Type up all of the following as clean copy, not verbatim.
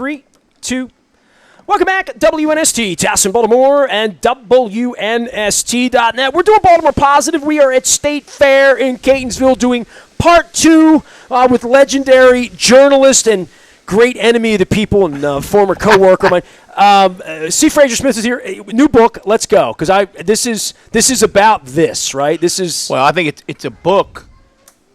3, 2. Welcome back, WNST, Tassin, Baltimore, and WNST.net. We're doing Baltimore Positive. We are at State Fair in Catonsville doing part 2 with legendary journalist and great enemy of the people and former co-worker of mine. C. Fraser Smith is here. New book. Let's go, because this is about this, right? This is I think it's a book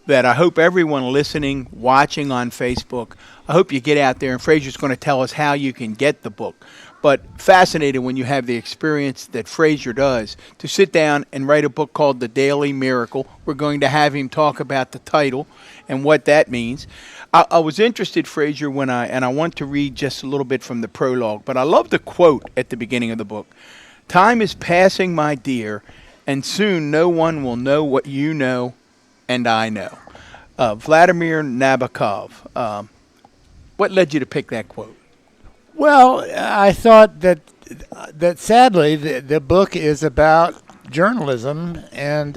that I hope everyone listening, watching on Facebook, I hope you get out there, and Fraser's going to tell us how you can get the book. But fascinated when you have the experience that Fraser does to sit down and write a book called The Daily Miracle. We're going to have him talk about the title and what that means. I was interested, Fraser, and I want to read just a little bit from the prologue, but I love the quote at the beginning of the book. "Time is passing, my dear, and soon no one will know what you know and I know." Vladimir Nabokov. What led you to pick that quote? Well, I thought that sadly the book is about journalism, and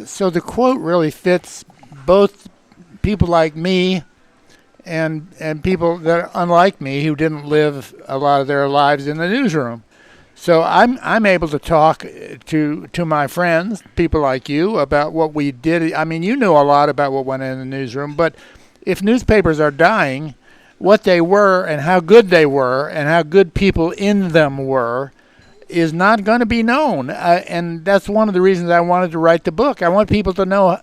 so the quote really fits both people like me and people that are unlike me who didn't live a lot of their lives in the newsroom. So I'm able to talk to my friends, people like you, about what we did. I mean, you know a lot about what went in the newsroom, but if newspapers are dying, what they were and how good they were and how good people in them were is not going to be known. And that's one of the reasons I wanted to write the book. I want people to know,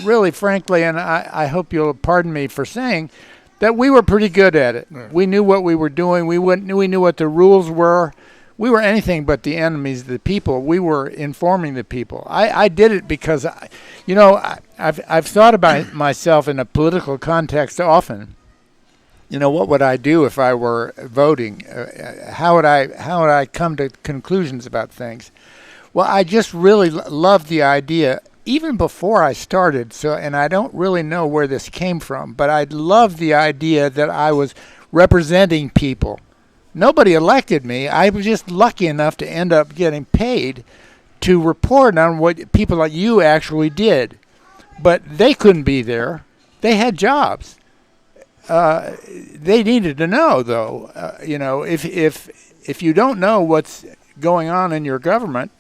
really frankly, and I hope you'll pardon me for saying, that we were pretty good at it. Right. We knew what we were doing. We knew what the rules were. We were anything but the enemies of the people. We were informing the people. I did it because, I've thought about myself in a political context often. What would I do if I were voting? How would I come to conclusions about things? Well, I just really loved the idea, even before I started. And I don't really know where this came from, but I loved the idea that I was representing people. Nobody elected me. I was just lucky enough to end up getting paid to report on what people like you actually did. But they couldn't be there. They had jobs. They needed to know, though. If you don't know what's going on in your government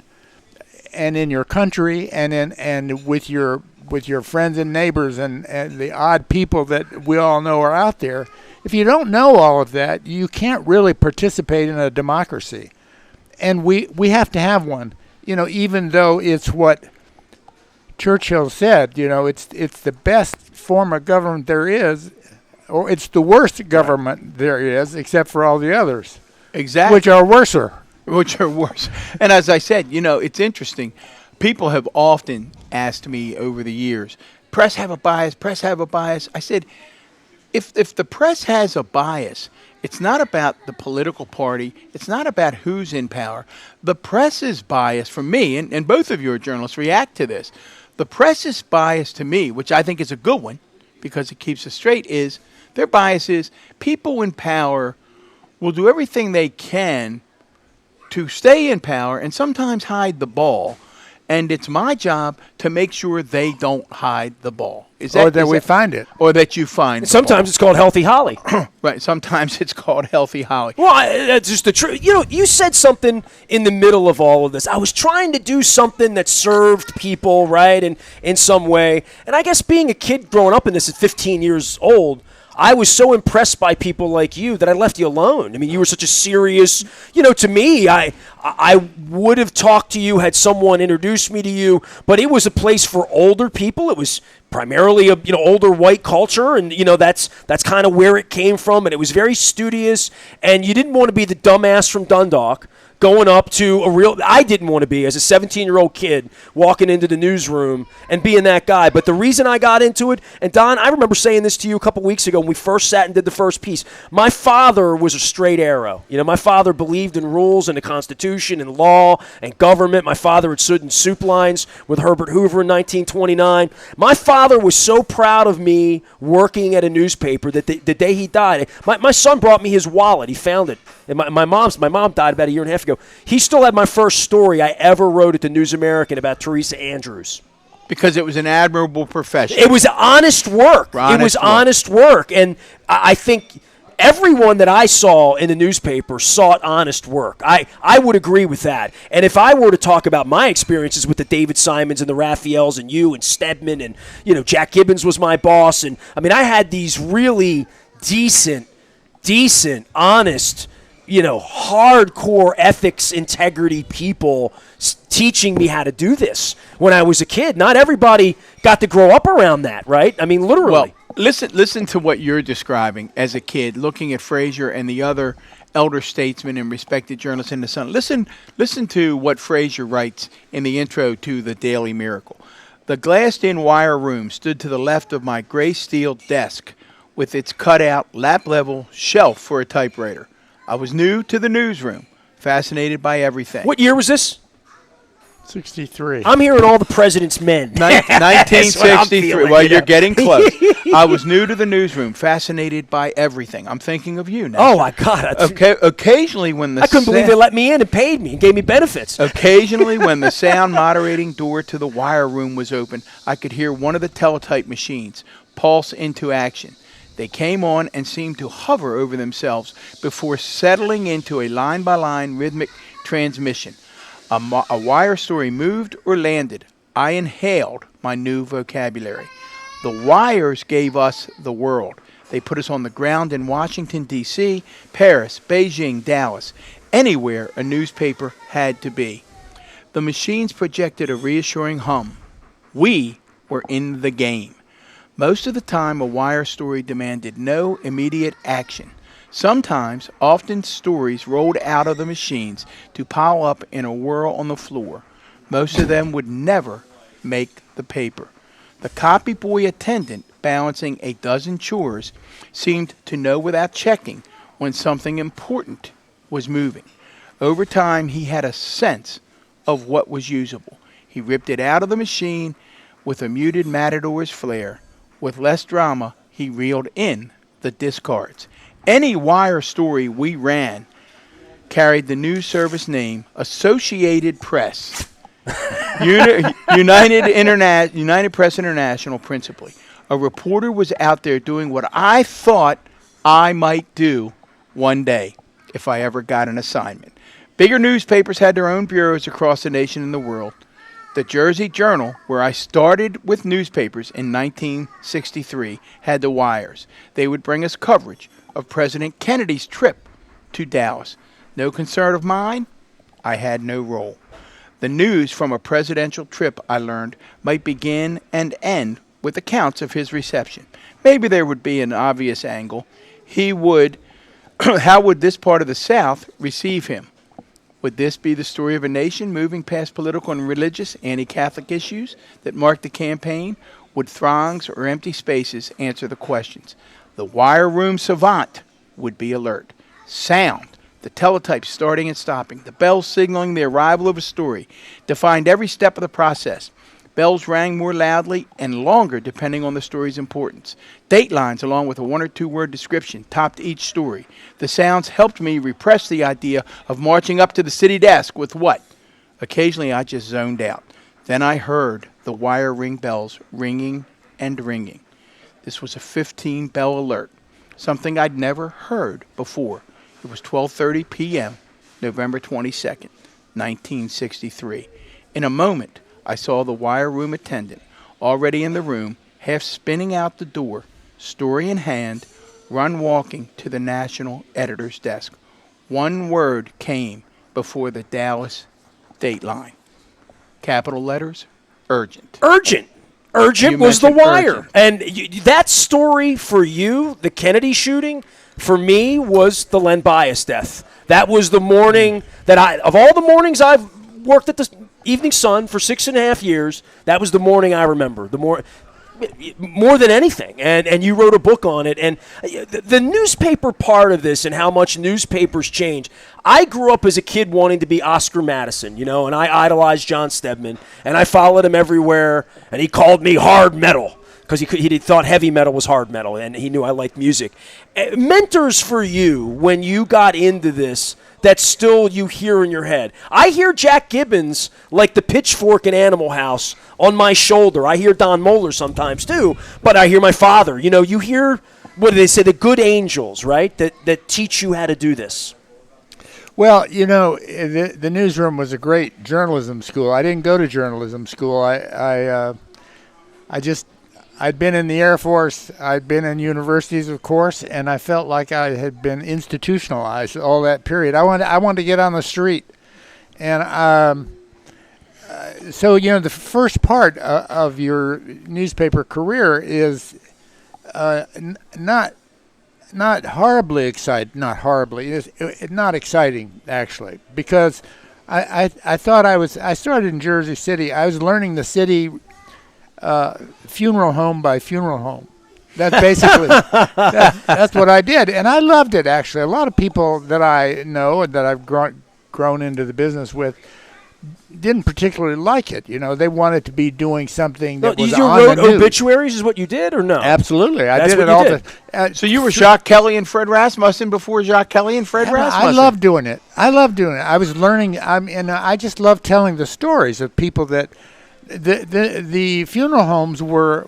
and in your country and with your friends and neighbors and the odd people that we all know are out there, if you don't know all of that, you can't really participate in a democracy. And we have to have one. Even though it's what Churchill said, it's the best form of government there is, or it's the worst government there is, except for all the others. Exactly. Which are worser. Which are worse. And as I said, it's interesting. People have often asked me over the years, press have a bias. I said, if the press has a bias, it's not about the political party. It's not about who's in power. The press's bias, for me, and both of your journalists react to this, the press's bias to me, which I think is a good one because it keeps us straight, is their bias is people in power will do everything they can to stay in power and sometimes hide the ball. And it's my job to make sure they don't hide the ball. Or that we find it. Or that you find it. Sometimes it's called healthy holly. Right. Sometimes it's called healthy holly. Well, that's just the truth. You said something in the middle of all of this. I was trying to do something that served people, right, and in some way. And I guess being a kid growing up in this at 15 years old, I was so impressed by people like you that I left you alone. I mean, you were such a serious, to me, I would have talked to you had someone introduced me to you, but it was a place for older people. It was primarily a, older white culture, and, that's kind of where it came from, and it was very studious, and you didn't want to be the dumbass from Dundalk going up to I didn't want to be, as a 17-year-old kid, walking into the newsroom and being that guy. But the reason I got into it, and Don, I remember saying this to you a couple weeks ago when we first sat and did the first piece. My father was a straight arrow. My father believed in rules and the Constitution and law and government. My father had stood in soup lines with Herbert Hoover in 1929. My father was so proud of me working at a newspaper that the day he died, my son brought me his wallet. He found it. And my mom died about a year and a half ago. He still had my first story I ever wrote at the News American about Teresa Andrews. Because it was an admirable profession. It was honest work. Honest work. And I think everyone that I saw in the newspaper sought honest work. I would agree with that. And if I were to talk about my experiences with the David Simons and the Raphaels and you and Stedman and, Jack Gibbons was my boss. And, I had these really decent, honest, hardcore ethics, integrity people teaching me how to do this when I was a kid. Not everybody got to grow up around that, right? Literally. Well, listen to what you're describing as a kid, looking at Fraser and the other elder statesmen and respected journalists in the Sun. Listen to what Fraser writes in the intro to The Daily Miracle. The glassed-in wire room stood to the left of my gray steel desk with its cutout, lap-level shelf for a typewriter. I was new to the newsroom, fascinated by everything. What year was this? 63. I'm hearing all the president's men. 1963. Well, you're getting close. I was new to the newsroom, fascinated by everything. I'm thinking of you now. Oh, my God. Okay. Occasionally, when the I couldn't believe they let me in and paid me and gave me benefits. Occasionally, when the sound moderating door to the wire room was open, I could hear one of the teletype machines pulse into action. They came on and seemed to hover over themselves before settling into a line-by-line rhythmic transmission. A wire story moved or landed. I inhaled my new vocabulary. The wires gave us the world. They put us on the ground in Washington, D.C., Paris, Beijing, Dallas, anywhere a newspaper had to be. The machines projected a reassuring hum. We were in the game. Most of the time, a wire story demanded no immediate action. Sometimes, often stories rolled out of the machines to pile up in a whirl on the floor. Most of them would never make the paper. The copy boy attendant, balancing a dozen chores, seemed to know without checking when something important was moving. Over time, he had a sense of what was usable. He ripped it out of the machine with a muted matador's flair. With less drama, he reeled in the discards. Any wire story we ran carried the news service name Associated Press, United Press International principally. A reporter was out there doing what I thought I might do one day if I ever got an assignment. Bigger newspapers had their own bureaus across the nation and the world. The Jersey Journal, where I started with newspapers in 1963, had the wires. They would bring us coverage of President Kennedy's trip to Dallas. No concern of mine, I had no role. The news from a presidential trip, I learned, might begin and end with accounts of his reception. Maybe there would be an obvious angle. How would this part of the South receive him? Would this be the story of a nation moving past political and religious anti-Catholic issues that marked the campaign? Would throngs or empty spaces answer the questions? The wire room savant would be alert. Sound, the teletype starting and stopping, the bells signaling the arrival of a story, defined every step of the process. Bells rang more loudly and longer depending on the story's importance. Datelines, along with a one or two word description, topped each story. The sounds helped me repress the idea of marching up to the city desk with what? Occasionally I just zoned out. Then I heard the wire ring bells ringing and ringing. This was a 15-bell alert, something I'd never heard before. It was 12:30 p.m., November 22nd, 1963. In a moment, I saw the wire room attendant, already in the room, half spinning out the door, story in hand, run walking to the national editor's desk. One word came before the Dallas dateline. Capital letters, urgent. Urgent. Urgent was the wire. And that story for you, the Kennedy shooting, for me was the Len Bias death. That was the morning that of all the mornings I've worked at the Evening Sun for 6.5 years, that was the morning I remember. More than anything, and you wrote a book on it, and the newspaper part of this and how much newspapers change. I grew up as a kid wanting to be Oscar Madison, and I idolized John Stedman, and I followed him everywhere, and he called me hard metal because he thought heavy metal was hard metal, and he knew I liked music. Mentors for you when you got into this that still you hear in your head. I hear Jack Gibbons like the pitchfork in Animal House on my shoulder. I hear Don Moeller sometimes too, but I hear my father. You hear what do they say? The good angels, right? That teach you how to do this. Well, the newsroom was a great journalism school. I didn't go to journalism school. I'd been in the Air Force. I'd been in universities, of course, and I felt like I had been institutionalized all that period. I wanted to get on the street, and so the first part of your newspaper career is not horribly exciting. Not horribly. It's not exciting actually, because I thought I started in Jersey City. I was learning the city funeral home by funeral home. That's basically that's what I did, and I loved it actually. A lot of people that I know and that I've grown into the business with didn't particularly like it. They wanted to be doing something that was you on wrote the news. obituaries, is what you did, or no? Absolutely, I That's did what it you all. did. So you were Jacques Kelly and Fred Rasmussen before Jacques Kelly and Fred Rasmussen. I love doing it. I was learning, and I just love telling the stories of people that the funeral homes were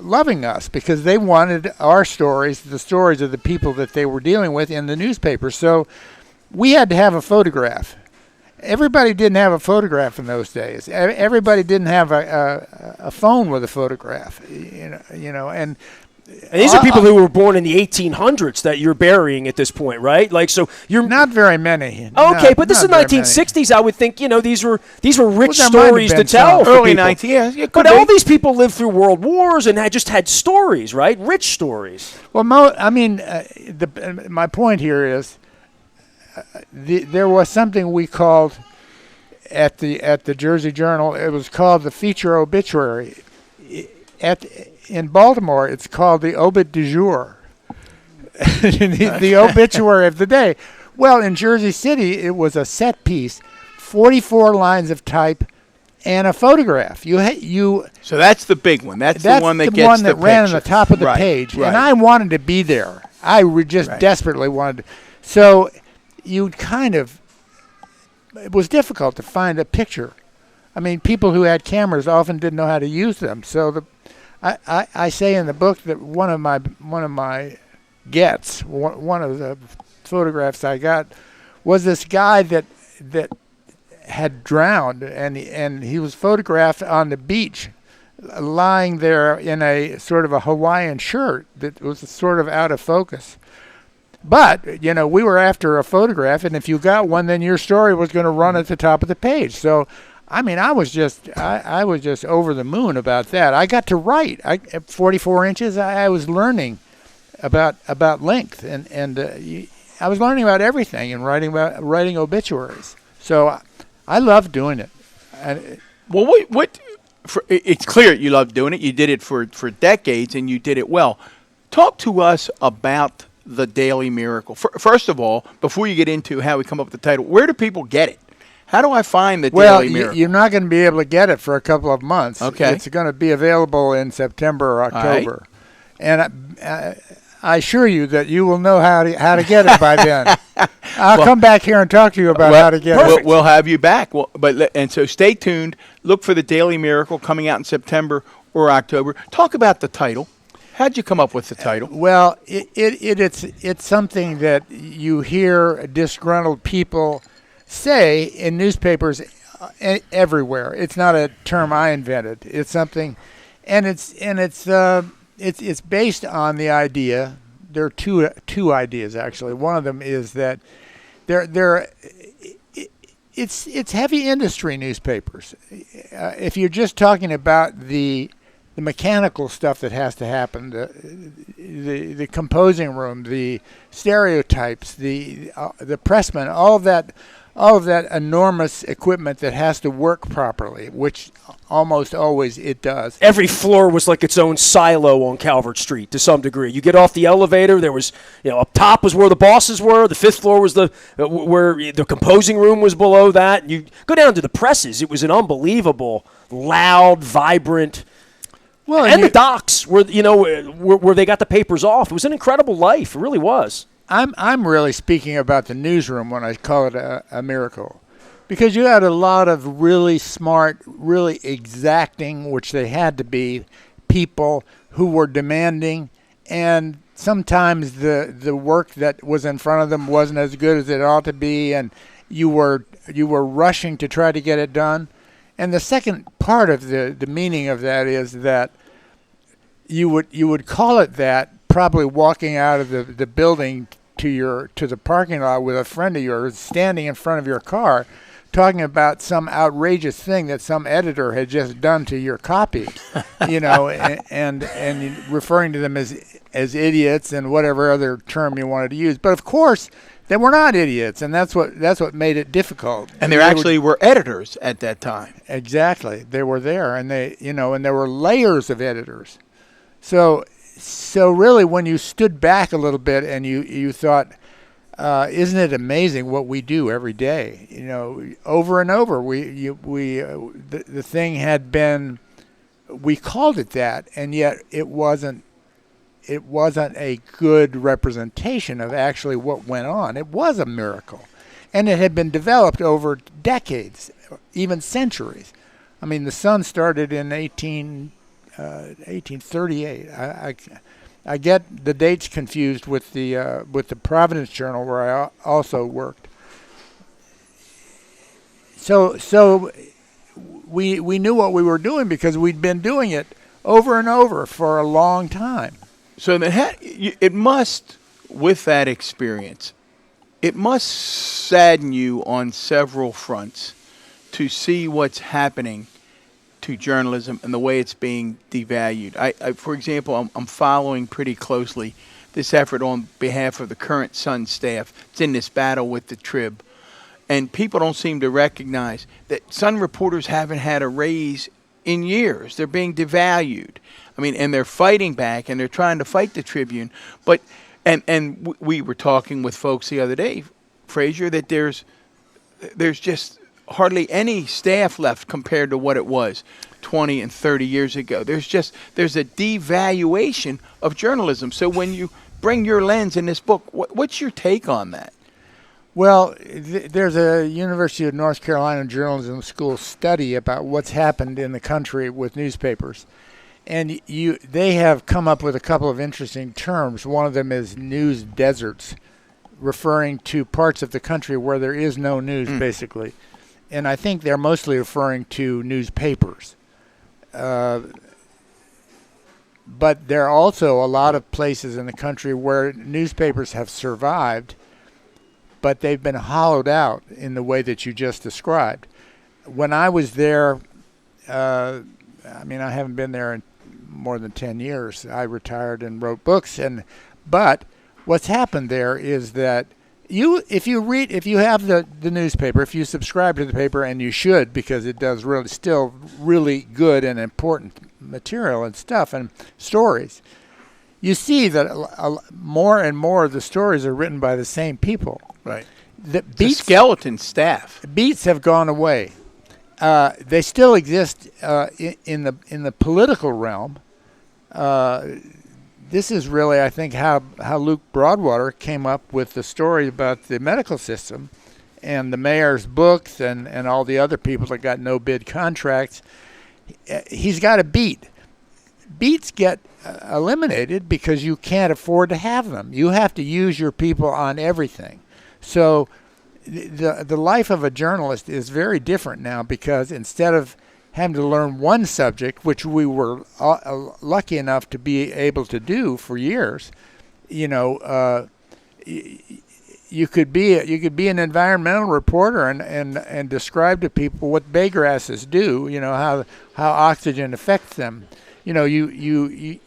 loving us because they wanted our stories, the stories of the people that they were dealing with, in the newspaper. So we had to have a photograph. Everybody didn't have a photograph in those days. Everybody didn't have a phone with a photograph. And these are people who were born in the 1800s that you're burying at this point, right? Like, so you're not very many. Okay, but this is 1960s. I would think these were rich there might have stories to been tell. some. For Early people. 19, yeah, But all these people lived through world wars and had stories, right? Rich stories. Well, my point here is there was something we called at the Jersey Journal. It was called the feature obituary. In Baltimore, it's called the obit du jour, the obituary of the day. Well, in Jersey City, it was a set piece, 44 lines of type, and a photograph. So that's the big one. That's the one that gets the one that ran on picture. the top of the Right, page, right. and I wanted to be there. I just desperately wanted to. So it was difficult to find a picture. I mean, people who had cameras often didn't know how to use them. So I say in the book that one of my gets, one of the photographs I got, was this guy that had drowned, and he was photographed on the beach, lying there in a sort of a Hawaiian shirt that was sort of out of focus. But, we were after a photograph, and if you got one, then your story was going to run at the top of the page. So, I mean, I was just over the moon about that. I got to write. At 44 inches, I was learning about length, and I was learning about everything and writing obituaries. So I love doing it. Well, it's clear you love doing it. You did it for decades, and you did it well. Talk to us about the Daily Miracle. First of all, before you get into how we come up with the title, where do people get it? How do I find the Daily Miracle? You're not going to be able to get it for a couple of months. Okay. It's going to be available in September or October. Right. And I assure you that you will know how to get it by then. I'll come back here and talk to you about how to get it. We'll have you back. And so stay tuned. Look for the Daily Miracle coming out in September or October. Talk about the title. How'd you come up with the title? Well, it's something that you hear disgruntled people say in newspapers everywhere. It's not a term I invented. It's something, and it's based on the idea. There are two ideas actually. One of them is that it's heavy industry newspapers. If you're just talking about the mechanical stuff that has to happen, the composing room, the stereotypes, the pressman, all of that enormous equipment that has to work properly, which almost always it does. Every floor was like its own silo on Calvert Street to some degree. You get off the elevator, there was, up top was where the bosses were. The fifth floor was where the composing room was below that. You go down to the presses. It was an unbelievable, loud, vibrant. Well, and the docks where they got the papers off. It was an incredible life. It really was. I'm really speaking about the newsroom when I call it a miracle, because you had a lot of really smart, really exacting, which they had to be, people who were demanding, and sometimes the work that was in front of them wasn't as good as it ought to be, and you were rushing to try to get it done. And the second part of the meaning of that is that you would call it that probably walking out of the building to the parking lot with a friend of yours standing in front of your car talking about some outrageous thing that some editor had just done to your copy, and referring to them as idiots and whatever other term you wanted to use. But of course, they were not idiots, and that's what made it difficult. And there actually were editors at that time. Exactly, they were there, and and there were layers of editors. So really, when you stood back a little bit and you thought, isn't it amazing what we do every day? Over and over, the thing had been, we called it that, and yet it wasn't a good representation of actually what went on. It was a miracle, and it had been developed over decades, even centuries. I mean, the Sun started in 1838. I get the dates confused with the Providence Journal, where I also worked. So we knew what we were doing because we'd been doing it over and over for a long time. So it must, with that experience, it must sadden you on several fronts to see what's happening to journalism and the way it's being devalued. I for example, I'm following pretty closely this effort on behalf of the current Sun staff. It's in this battle with the Trib. And people don't seem to recognize that Sun reporters haven't had a raise in years. They're being devalued. I mean, and they're fighting back, and they're trying to fight the Tribune. But and we were talking with folks the other day, Fraser, that there's just hardly any staff left compared to what it was 20 and 30 years ago. There's a devaluation of journalism. So when you bring your lens in this book, what's your take on that? Well, there's a University of North Carolina Journalism School study about what's happened in the country with newspapers. And they have come up with a couple of interesting terms. One of them is news deserts, referring to parts of the country where there is no news, basically. And I think they're mostly referring to newspapers. But there are also a lot of places in the country where newspapers have survived, but they've been hollowed out in the way that you just described. When I was there, I haven't been there in more than 10 years. I retired and wrote books, but what's happened there is that if you have the newspaper, if you subscribe to the paper, and you should, because it does still really good and important material and stuff and stories, you see that more and more of the stories are written by the same people. Right. The skeleton staff. Beats have gone away. They still exist in the political realm. This is really, I think, how Luke Broadwater came up with the story about the medical system and the mayor's books and all the other people that got no-bid contracts. He's got a beat. Beats get eliminated because you can't afford to have them. You have to use your people on everything. So the life of a journalist is very different now, because instead of having to learn one subject, which we were lucky enough to be able to do for years, you could be an environmental reporter and describe to people what bay grasses do, how oxygen affects them. You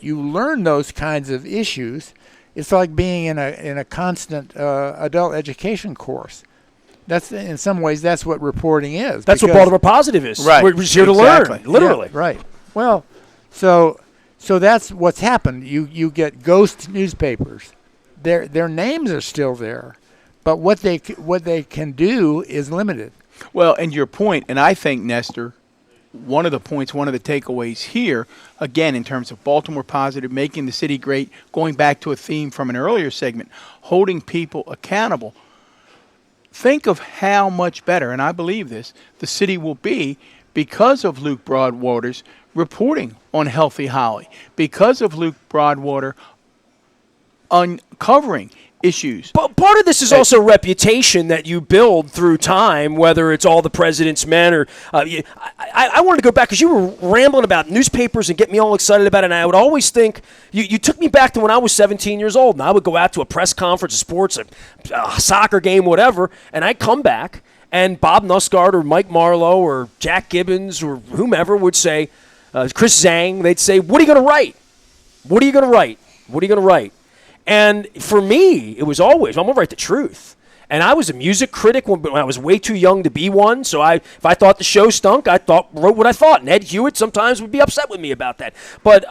learn those kinds of issues. It's like being in a constant adult education course. That's, in some ways, that's what reporting is. That's what Baltimore Positive is. Right. We're just here to learn, literally. Yeah, right. Well, so that's what's happened. You get ghost newspapers. Their names are still there, but what they can do is limited. Well, and your point, and I think, Nestor, one of the takeaways here, again, in terms of Baltimore Positive, making the city great, going back to a theme from an earlier segment, holding people accountable. Think of how much better, and I believe this, the city will be because of Luke Broadwater's reporting on Healthy Holly, because of Luke Broadwater uncovering issues. But part of this is also reputation that you build through time, whether it's All the President's Men or I wanted to go back because you were rambling about newspapers and get me all excited about it. And I would always think you took me back to when I was 17 years old, and I would go out to a press conference, a sports, a soccer game, whatever, and I'd come back, and Bob Nussgaard or Mike Marlowe or Jack Gibbons or whomever would say, Chris Zhang, they'd say, "What are you going to write? What are you going to write? What are you going to write?" And for me, it was always, I'm going to write the truth. And I was a music critic when I was way too young to be one. So if I thought the show stunk, wrote what I thought. And Ed Hewitt sometimes would be upset with me about that. But,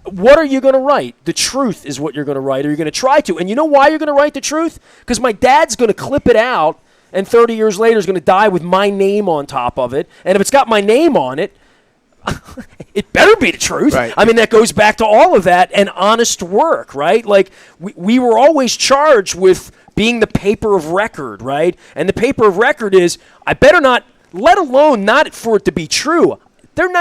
what are you going to write? The truth is what you're going to write, or you're going to try to. And you know why you're going to write the truth? Because my dad's going to clip it out, and 30 years later is going to die with my name on top of it. And if it's got my name on it, it better be the truth. Right. I mean, that goes back to all of that and honest work, right? Like, we were always charged with being the paper of record, right? And the paper of record is, I better not, let alone not for it to be true, better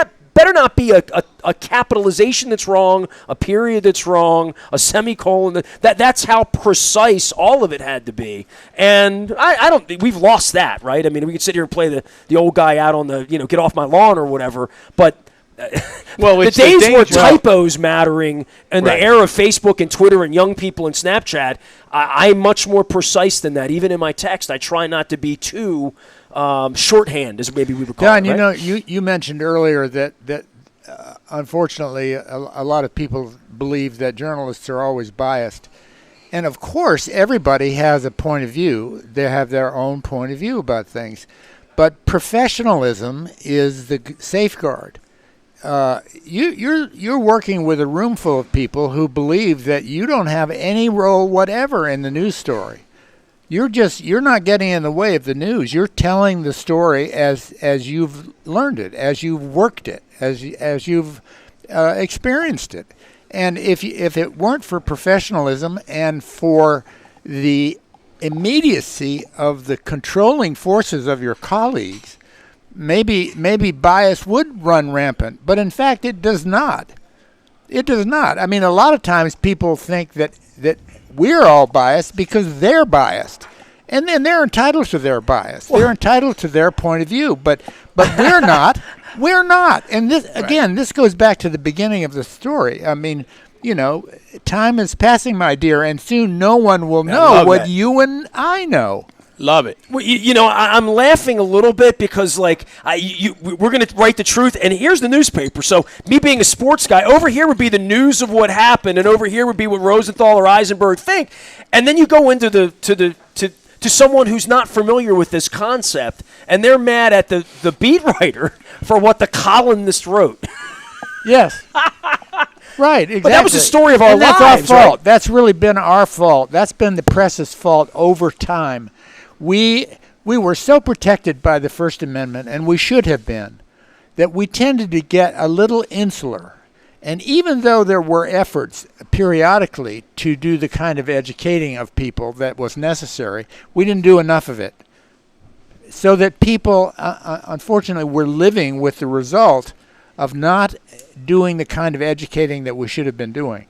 not be a capitalization that's wrong, a period that's wrong, a semicolon. That's how precise all of it had to be. And I don't think we've lost that, right? I mean, we could sit here and play the old guy out on the, get off my lawn or whatever, but well, the days where typos mattering in the era of Facebook and Twitter and young people and Snapchat, I'm much more precise than that. Even in my text, I try not to be too shorthand, as maybe we would call Don, it. Right? you mentioned earlier that unfortunately a lot of people believe that journalists are always biased. And of course, everybody has a point of view. They have their own point of view about things. But professionalism is the safeguard. You're working with a room full of people who believe that you don't have any role whatever in the news story. You're not getting in the way of the news. You're telling the story as you've learned it, as you've worked it, as you've experienced it. And if it weren't for professionalism and for the immediacy of the controlling forces of your colleagues, maybe bias would run rampant. But in fact, it does not. It does not. I mean, a lot of times people think that we're all biased because they're biased. And then they're entitled to their bias. They're entitled to their point of view. But we're not. We're not. And this again, this goes back to the beginning of the story. I mean, time is passing, my dear, and soon no one will know what you and I know. Love it. Well, I'm laughing a little bit because, we're going to write the truth, and here's the newspaper. So, me being a sports guy, over here would be the news of what happened, and over here would be what Rosenthal or Eisenberg think. And then you go into to someone who's not familiar with this concept, and they're mad at the beat writer for what the columnist wrote. Yes. Right, exactly. But that was the story of our lives. That's our fault. Right? That's really been our fault. That's been the press's fault over time. We were so protected by the First Amendment, and we should have been, that we tended to get a little insular. And even though there were efforts periodically to do the kind of educating of people that was necessary, we didn't do enough of it. So that people, unfortunately, were living with the result of not doing the kind of educating that we should have been doing.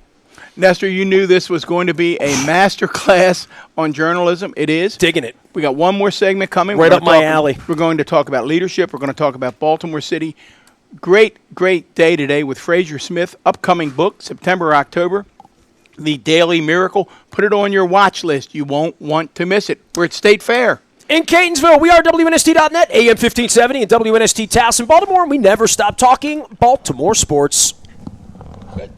Nestor, you knew this was going to be a master class on journalism. It is. Digging it. We got one more segment coming. Right up my alley. We're going to talk about leadership. We're going to talk about Baltimore City. Great day today with Fraser Smith. Upcoming book, September, October. The Daily Miracle. Put it on your watch list. You won't want to miss it. We're at State Fair. In Catonsville, we are WNST.net, AM 1570, and WNST Towson, Baltimore, and we never stop talking Baltimore sports. Good.